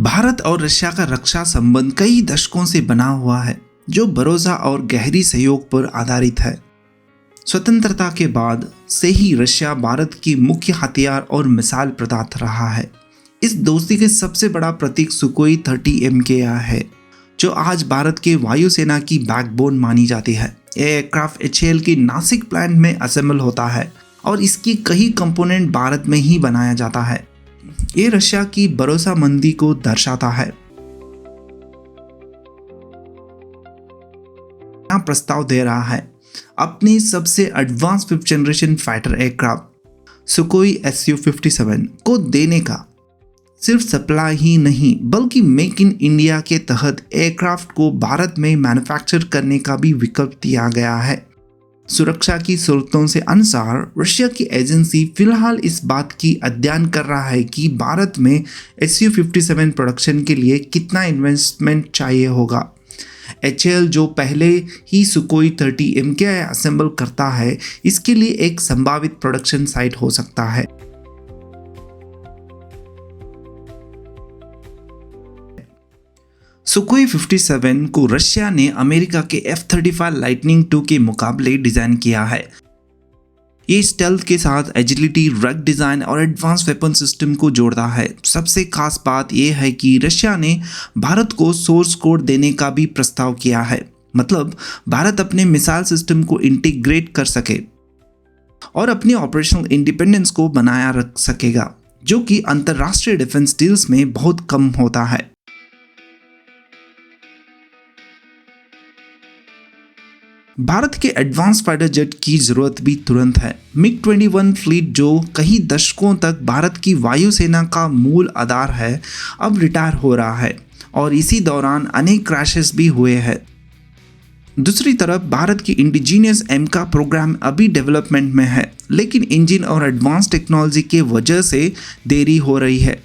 भारत और रशिया का रक्षा संबंध कई दशकों से बना हुआ है, जो भरोसा और गहरी सहयोग पर आधारित है। स्वतंत्रता के बाद से ही रशिया भारत की मुख्य हथियार और मिसाइल प्रदाता रहा है। इस दोस्ती के सबसे बड़ा प्रतीक सुकोई 30 MKI है, जो आज भारत के वायुसेना की बैकबोन मानी जाती है। यह एयरक्राफ्ट HAL की नासिक प्लांट में असेंबल होता है और इसकी कई कंपोनेंट भारत में ही बनाया जाता है। ये रशिया की भरोसामंदी को दर्शाता है। प्रस्ताव दे रहा है अपनी सबसे advance 5th generation fighter aircraft सुकोई Su-57 को देने का। सिर्फ सप्लाई ही नहीं, बल्कि मेक इन इंडिया के तहत एयरक्राफ्ट को भारत में मैन्युफैक्चर करने का भी विकल्प दिया गया है। सुरक्षा की स्रोतों से अनुसार रशिया की एजेंसी फिलहाल इस बात की अध्ययन कर रहा है कि भारत में Su-57 प्रोडक्शन के लिए कितना इन्वेस्टमेंट चाहिए होगा। HAL जो पहले ही सुकोई 30 MKI असेंबल करता है, इसके लिए एक संभावित प्रोडक्शन साइट हो सकता है। सुकोई 57 को रशिया ने अमेरिका के F-35 लाइटनिंग II के मुकाबले डिजाइन किया है। ये स्टेल्थ के साथ एजिलिटी, रग डिजाइन और एडवांस वेपन सिस्टम को जोड़ता है। सबसे खास बात यह है कि रशिया ने भारत को सोर्स कोड देने का भी प्रस्ताव किया है, मतलब भारत अपने मिसाइल सिस्टम को इंटीग्रेट कर सके और अपनी ऑपरेशनल इंडिपेंडेंस को बनाया रख सकेगा, जो कि अंतरराष्ट्रीय डिफेंस डील्स में बहुत कम होता है। भारत के एडवांस फाइटर जेट की जरूरत भी तुरंत है। MiG-21 फ्लीट, जो कई दशकों तक भारत की वायुसेना का मूल आधार है, अब रिटायर हो रहा है और इसी दौरान अनेक क्रैशेस भी हुए हैं। दूसरी तरफ भारत की इंडिजीनियस एमका प्रोग्राम अभी डेवलपमेंट में है, लेकिन इंजन और एडवांस टेक्नोलॉजी के वजह से देरी हो रही है।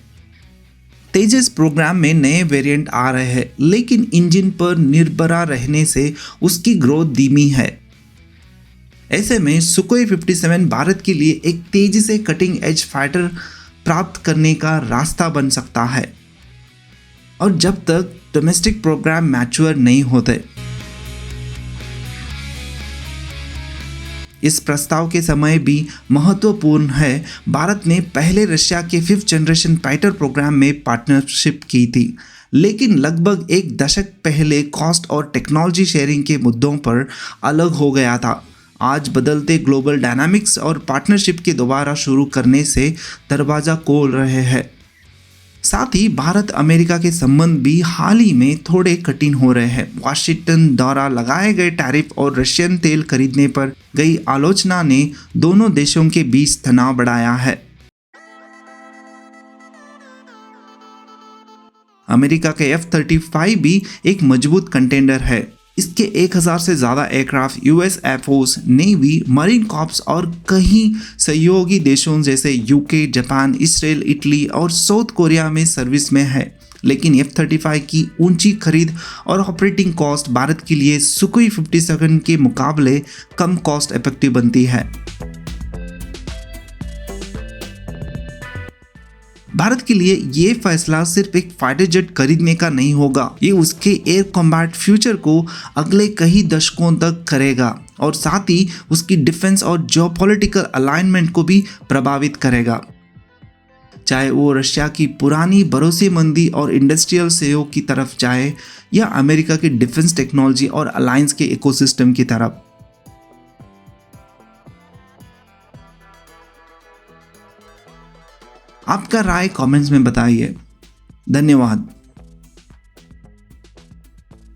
तेजस प्रोग्राम में नए वेरिएंट आ रहे हैं, लेकिन इंजन पर निर्भर रहने से उसकी ग्रोथ धीमी है। ऐसे में सुकोई 57 भारत के लिए एक तेजी से कटिंग एज फाइटर प्राप्त करने का रास्ता बन सकता है, और जब तक डोमेस्टिक प्रोग्राम मैच्योर नहीं होते। इस प्रस्ताव के समय भी महत्वपूर्ण है, भारत ने पहले रशिया के 5th जनरेशन फाइटर प्रोग्राम में पार्टनरशिप की थी, लेकिन लगभग एक दशक पहले कॉस्ट और टेक्नोलॉजी शेयरिंग के मुद्दों पर अलग हो गया था। आज बदलते ग्लोबल डायनामिक्स और पार्टनरशिप के दोबारा शुरू करने से दरवाजा खोल रहे हैं। साथ ही भारत अमेरिका के संबंध भी हाल ही में थोड़े कठिन हो रहे हैं। वाशिंगटन द्वारा लगाए गए टैरिफ और रशियन तेल खरीदने पर गई आलोचना ने दोनों देशों के बीच तनाव बढ़ाया है। अमेरिका के F-35 भी एक मजबूत कंटेंडर है। इसके 1000 से ज़्यादा aircraft US air force, navy, marine corps और कई सहयोगी देशों जैसे UK, जापान, इसराइल, इटली और साउथ कोरिया में सर्विस में है। लेकिन F-35 की ऊंची खरीद और ऑपरेटिंग कॉस्ट भारत के लिए सुकोई 57 के मुकाबले कम कॉस्ट इफेक्टिव बनती है। भारत के लिए ये फैसला सिर्फ एक फाइटर जेट खरीदने का नहीं होगा, ये उसके एयर कॉम्बैट फ्यूचर को अगले कई दशकों तक करेगा और साथ ही उसकी डिफेंस और जियोपॉलिटिकल अलाइनमेंट को भी प्रभावित करेगा। चाहे वो रशिया की पुरानी भरोसेमंदी और इंडस्ट्रियल सहयोग की तरफ जाए या अमेरिका की डिफेंस टेक्नोलॉजी और अलायंस के इकोसिस्टम की तरफ। आपका राय कमेंट्स में बताइए। धन्यवाद।